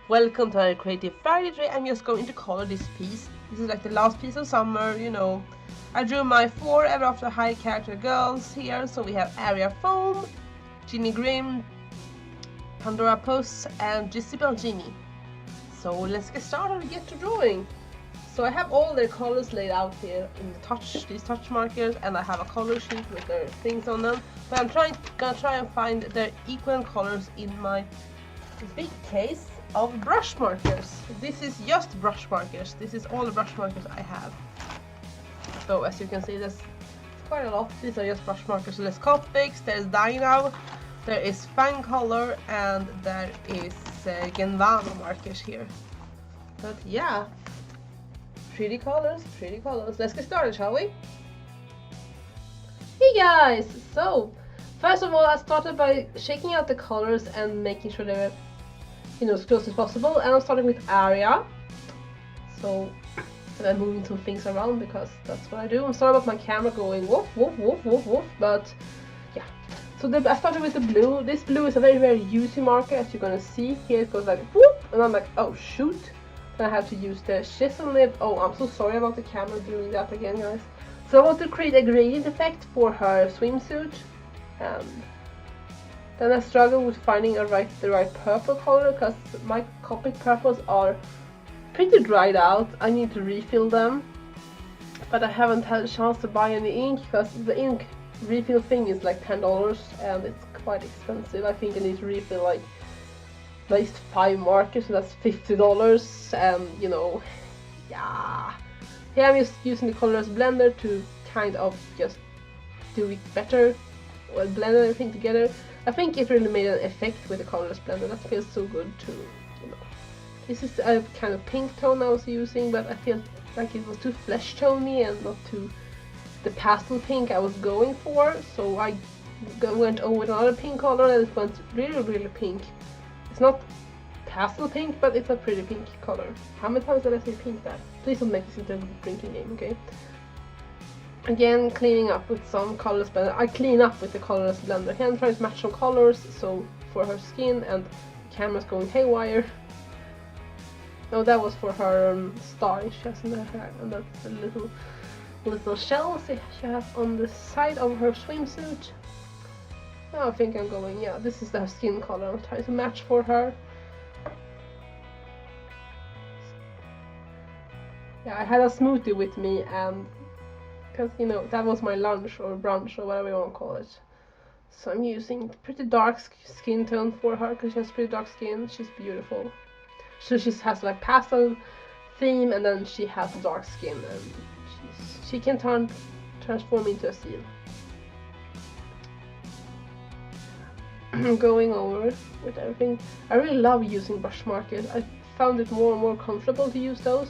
Welcome to our Creative Friday. Today I'm just going to color this piece. This is like the last piece of summer, you know. I drew my 4 Ever After High character girls here. So we have Aria Foam, Ginny Grimm, Pandora Puss, and Jezebel Genie. So let's get started and get to drawing. So I have all their colors laid out here in the these touch markers, and I have a color sheet with their things on them. But I'm gonna try and find their equal colors in my big case of brush markers. This is just brush markers. This is all the brush markers I have. So as you can see, there's quite a lot. These are just brush markers. So there's Copics, there's Dino, there is Fang Color, and there is Genvana markers here. But yeah, pretty colors, pretty colors. Let's get started, shall we? Hey guys! So, first of all, I started by shaking out the colors and making sure they were, you know, as close as possible. And I'm starting with Aria. So, and I'm moving some things around because that's what I do. I'm sorry about my camera going woof, woof, woof, woof, woof, but yeah. So I started with the blue. This blue is a very, very juicy marker, as you're gonna see. Here it goes like whoop, and I'm like, oh shoot. Then I have to use the chisel nib. Oh, I'm so sorry about the camera doing that again, guys. So I want to create a gradient effect for her swimsuit. Then I struggle with finding the right purple color because my Copic purples are pretty dried out. I need to refill them, but I haven't had a chance to buy any ink because the ink refill thing is like $10 and it's quite expensive. I think I need to refill like at least 5 markers, so that's $50, and you know, yeah. Here I'm just using the colors blender to kind of just do it better, or blend everything together. I think it really made an effect with the colors blender. That feels so good to, you know. This is a kind of pink tone I was using, but I feel like it was too flesh toney and not too the pastel pink I was going for. So I went over with another pink color and it went really, really pink. It's not pastel pink, but it's a pretty pink color. How many times did I say pink there? Please don't make this into a drinking game, okay? Again, cleaning up with some colors blender. I clean up with the colors blender. Here I'm trying to match some colors, so for her skin, and the camera's going haywire. No, that was for her star she has in her hair, and that's the little shells she has on the side of her swimsuit. Now I think I'm going, yeah, this is the skin color I'm trying to match for her. Yeah, I had a smoothie with me, and because, you know, that was my lunch or brunch or whatever you want to call it. So I'm using pretty dark skin tone for her because she has pretty dark skin. She's beautiful. So she has like pastel theme, and then she has dark skin, and she can transform into a seal. Going over with everything. I really love using brush markers. I found it more and more comfortable to use those.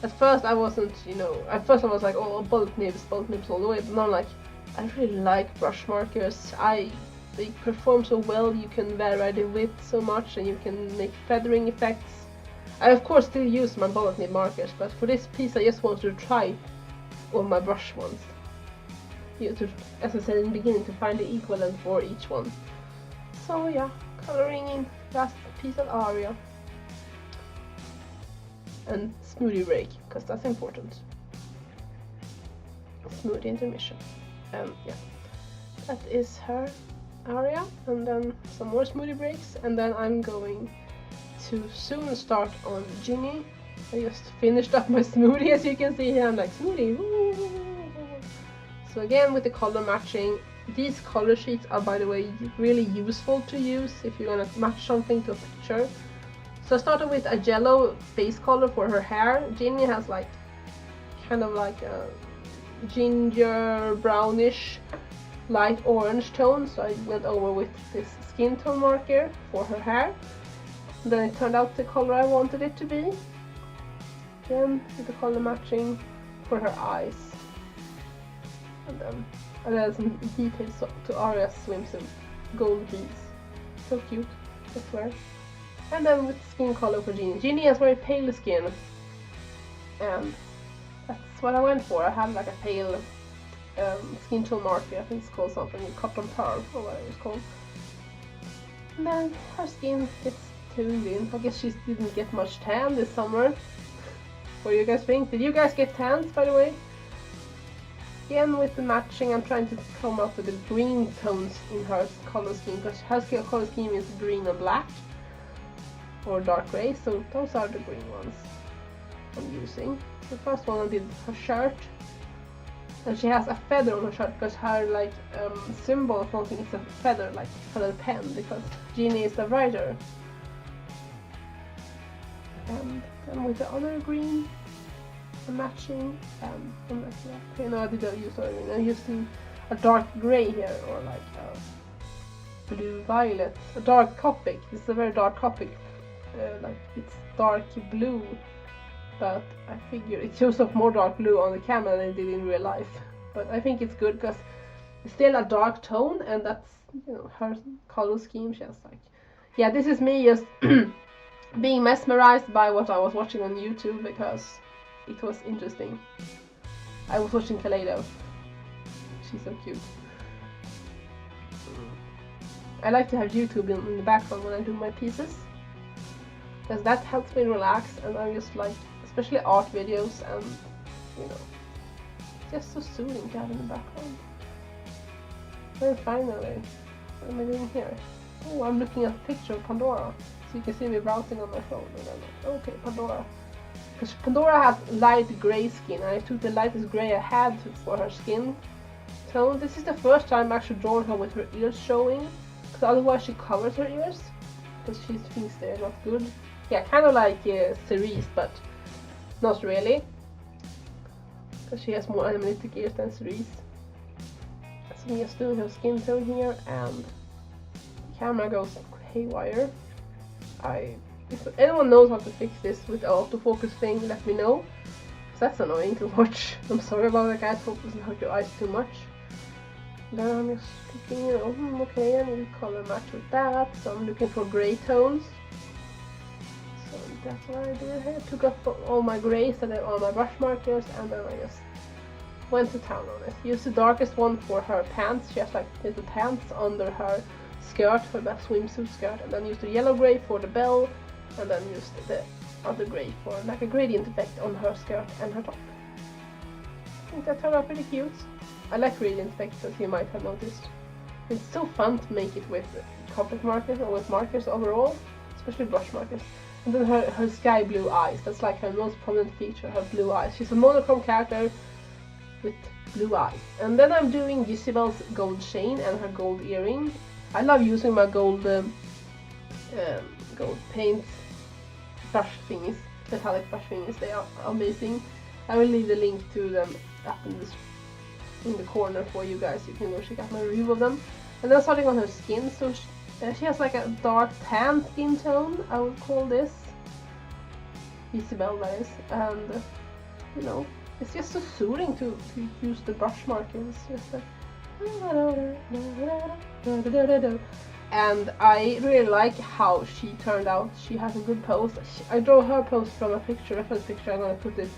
At first I wasn't, you know, at first I was like, oh, bullet nibs all the way, but now I'm like, I really like brush markers. They perform so well, you can vary the width so much, and you can make feathering effects. I of course still use my bullet nib markers, but for this piece I just want to try all my brush ones. You know, to, as I said in the beginning, to find the equivalent for each one. So yeah, coloring in last piece of Aria. And smoothie break, because that's important. Smoothie intermission. Yeah, that is her Aria, and then some more smoothie breaks, and then I'm going to soon start on Ginny. I just finished up my smoothie, as you can see here. I'm like, smoothie. So again, with the color matching, these color sheets are, by the way, really useful to use if you're gonna match something to a picture. So I started with a yellow base color for her hair. Ginny has like kind of like a ginger brownish light orange tone, so I went over with this skin tone marker for her hair. And then it turned out the color I wanted it to be. Again with the color matching for her eyes. And then I added some details to Aria's swimsuit. Gold beads. So cute, I swear. And then with skin color for Ginny. Ginny has very pale skin, and that's what I went for. I have like a pale skin tone marker. I think it's called something, cotton pearl or whatever it's called. And then her skin gets tuned in. I guess she didn't get much tan this summer. What do you guys think? Did you guys get tans, by the way? Again, with the matching, I'm trying to come up with the green tones in her color scheme, because her color scheme is green and black, or dark gray, so those are the green ones I'm using. The first one I did her shirt, and she has a feather on her shirt, because her like symbol of something is a feather, like a feather pen, because Jeannie is a writer. And then with the other green, I'm matching. Okay, no, I didn't use other green. I'm using a dark gray here, or like a blue violet, a dark Copic. This is a very dark Copic, like it's dark blue, but I figure it shows up more dark blue on the camera than it did in real life. But I think it's good because it's still a dark tone, and that's, you know, her color scheme. Just like, yeah, this is me just being mesmerized by what I was watching on YouTube because it was interesting. I was watching Kaleido. She's so cute. I like to have YouTube in the background when I do my pieces, because that helps me relax, and I'm just like, especially art videos, and you know, it's just so soothing to have in the background. And finally, what am I doing here? Oh, I'm looking at a picture of Pandora, so you can see me browsing on my phone, and I'm like, okay, Pandora. Because Pandora has light grey skin, and I took the lightest grey I had for her skin tone. This is the first time I actually drawn her with her ears showing, because otherwise she covers her ears, because she thinks they're not good. Yeah, kind of like Cerise, but not really, because she has more analytic ears than Cerise. So I'm just doing her skin tone here, and the camera goes haywire. If anyone knows how to fix this with the autofocus thing, let me know, because that's annoying to watch. I'm sorry about that, guys. Hope it doesn't hurt your eyes too much. Then I'm just looking, you know, okay, I need a color match with that, so I'm looking for gray tones. So that's what I did here. Took up all my grays and then all my brush markers, and then I just went to town on it. Used the darkest one for her pants. She has like little pants under her skirt, her swimsuit skirt, and then used the yellow gray for the bell, and then used the other gray for like a gradient effect on her skirt and her top. I think that turned out pretty cute. I like gradient effects, as you might have noticed. It's so fun to make it with Copic markers or with markers overall, especially brush markers. And then her sky blue eyes, that's like her most prominent feature, her blue eyes. She's a monochrome character with blue eyes. And then I'm doing Isabel's gold chain and her gold earring. I love using my gold paint brush thingies, metallic brush thingies. They are amazing. I will leave the link to them up in the corner for you guys. You can go check out my review of them. And then starting on her skin, so she has like a dark tan skin tone, I would call this. Isabel, that is. And you know, it's just so soothing to use the brush markers. Just like, and I really like how she turned out. She has a good pose. I draw her pose from a picture, reference picture. I'm gonna put it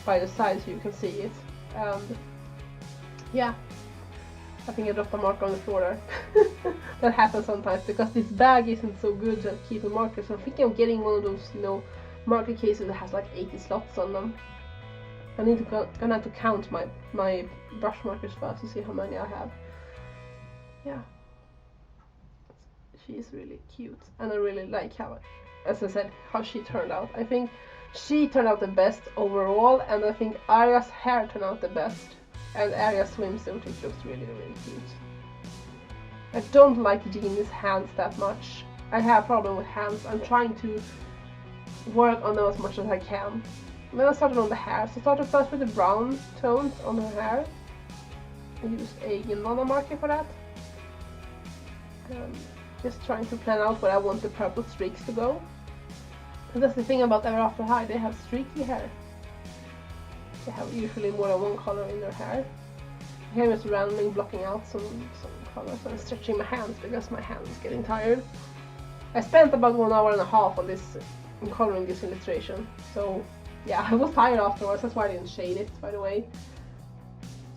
by the side so you can see it. And yeah, I think I dropped a marker on the floor there. That happens sometimes because this bag isn't so good at keeping markers. So I'm thinking of getting one of those, you know, marker cases that has like 80 slots on them. I need to gonna have to count my brush markers first to see how many I have. Yeah, she is really cute, and I really like how, as I said, how she turned out. I think she turned out the best overall, and I think Arya's hair turned out the best, and Arya's swimsuit, it looks really, really cute. I don't like Jeannie's hands that much. I have a problem with hands. I'm trying to work on them as much as I can. And then I started on the hair. So I started first with the brown tones on her hair. I used a Nana marker for that. Just trying to plan out where I want the purple streaks to go. And that's the thing about Ever After High, they have streaky hair. They have usually more than one color in their hair. Here I'm just randomly blocking out some colors. I'm stretching my hands because my hand is getting tired. I spent about 1 hour and a half on this, coloring this illustration. So yeah, I was tired afterwards, that's why I didn't shade it, by the way.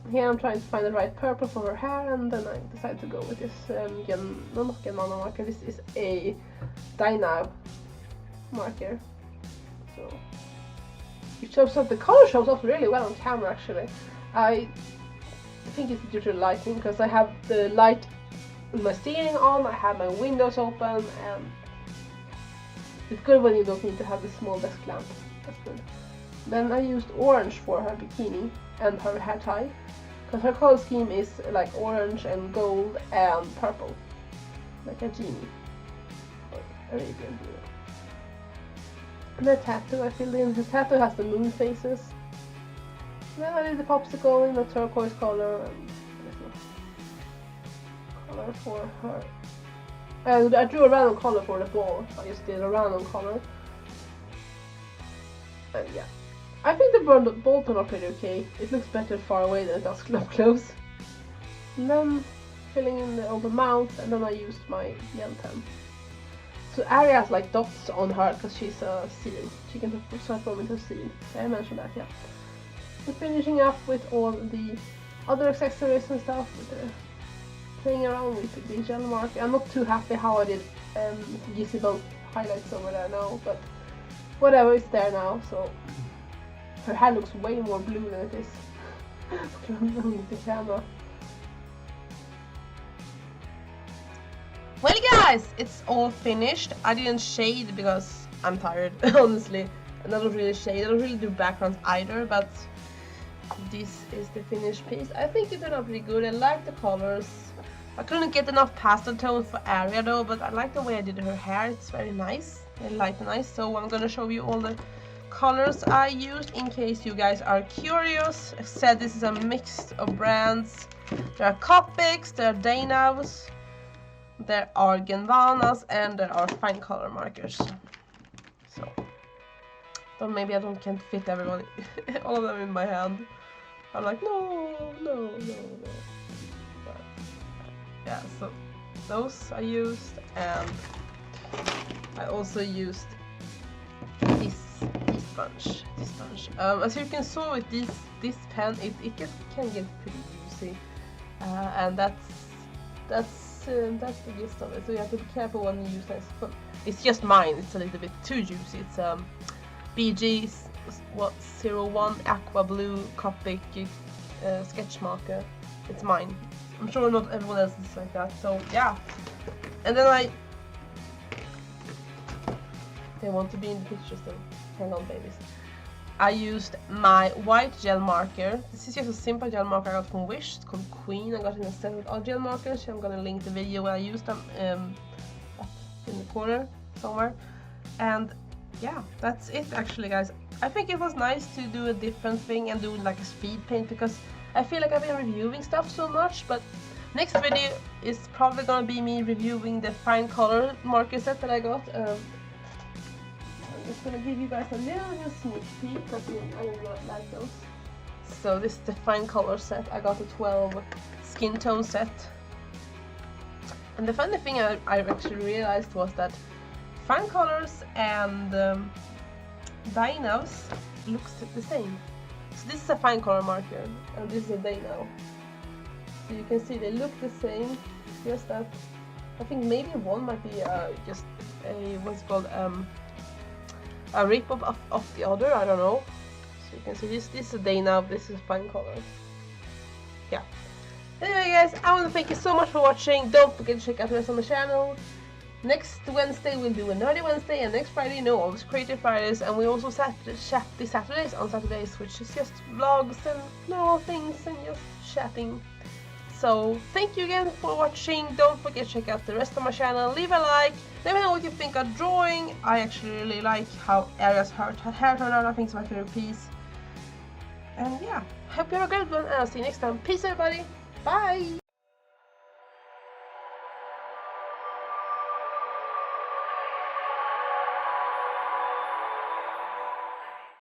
here I'm trying to find the right purple for her hair, and then I decided to go with this not Genmana marker. This is a Dyna marker. So it shows up, the color shows up really well on camera actually. I think it's due to the lighting, because I have the light with my ceiling on, I have my windows open, and it's good when you don't need to have the small desk lamp. That's good. Then I used orange for her bikini and her hair tie, because her color scheme is like orange and gold and purple, like a genie or Arabian blue. And the tattoo I filled in. The tattoo has the moon faces. Then I did the popsicle in the turquoise color, and color for her. And I drew a random color for the ball. I just did a random color. And yeah, I think the ball turned out pretty okay. It looks better far away than it does up close. And then filling in all the mouths, and then I used my gel pen. So Ari has like dots on her because she's a seal. She can transform into a seal. I mentioned that, yeah. And finishing up with all the other accessories and stuff, with the playing around with the gel marker. I'm not too happy how I did visible highlights over there now, but whatever, it's there now. So her hair looks way more blue than it is from the camera. Well guys, it's all finished. I didn't shade because I'm tired, honestly. And I don't really shade, I don't really do backgrounds either, but this is the finished piece. I think it turned out pretty good. I like the colors. I couldn't get enough pastel tones for Aria though, but I like the way I did her hair. It's very nice, very light and nice. So I'm gonna show you all the colors I used in case you guys are curious. I said this is a mix of brands. There are Copics, there are Dana's, there are Genmanas, and there are fine color markers. So, maybe I can't fit everyone, all of them in my hand. I'm like, no. But, yeah, so those I used, and I also used this bunch. As you can see with this pen, it can get pretty juicy, and that's the gist of it. So you have to be careful when you use this. It's just mine. It's a little bit too juicy. It's BG 01 Aqua Blue Copic sketch marker. It's mine. I'm sure not everyone else is like that. So yeah. And then they want to be in the picture still. Hang on, babies. I used my white gel marker. This is just a simple gel marker I got from Wish. It's called Queen. I got it in a set with all gel markers. I'm gonna link the video where I used them up in the corner somewhere. And yeah, that's it actually, guys. I think it was nice to do a different thing and do like a speed paint, because I feel like I've been reviewing stuff so much. But next video is probably gonna be me reviewing the fine color marker set that I got. I'm just gonna give you guys a little sneak peek because I really like those. So this is the fine color set. I got a 12 skin tone set. And the funny thing I actually realized was that fine colors and Dyna's looks the same. So this is a fine color marker and this is a Dyna. So you can see they look the same, just that I think maybe one might be just a what's called a rip-off of the other, I don't know. So you can see this is a Dyna, this is fine color. Yeah. Anyway guys, I want to thank you so much for watching. Don't forget to check out the rest of my channel. Next Wednesday we'll do a Nerdy Wednesday, and next Friday, always Creative Fridays, and we also chat the Saturdays on Saturdays, which is just vlogs and normal things and just chatting. So thank you again for watching. Don't forget to check out the rest of my channel. Leave a like. Let me know what you think of drawing. I actually really like how Aria's hair turned out. I think it's my favorite piece. And yeah, hope you have a great one, and I'll see you next time. Peace everybody. Bye.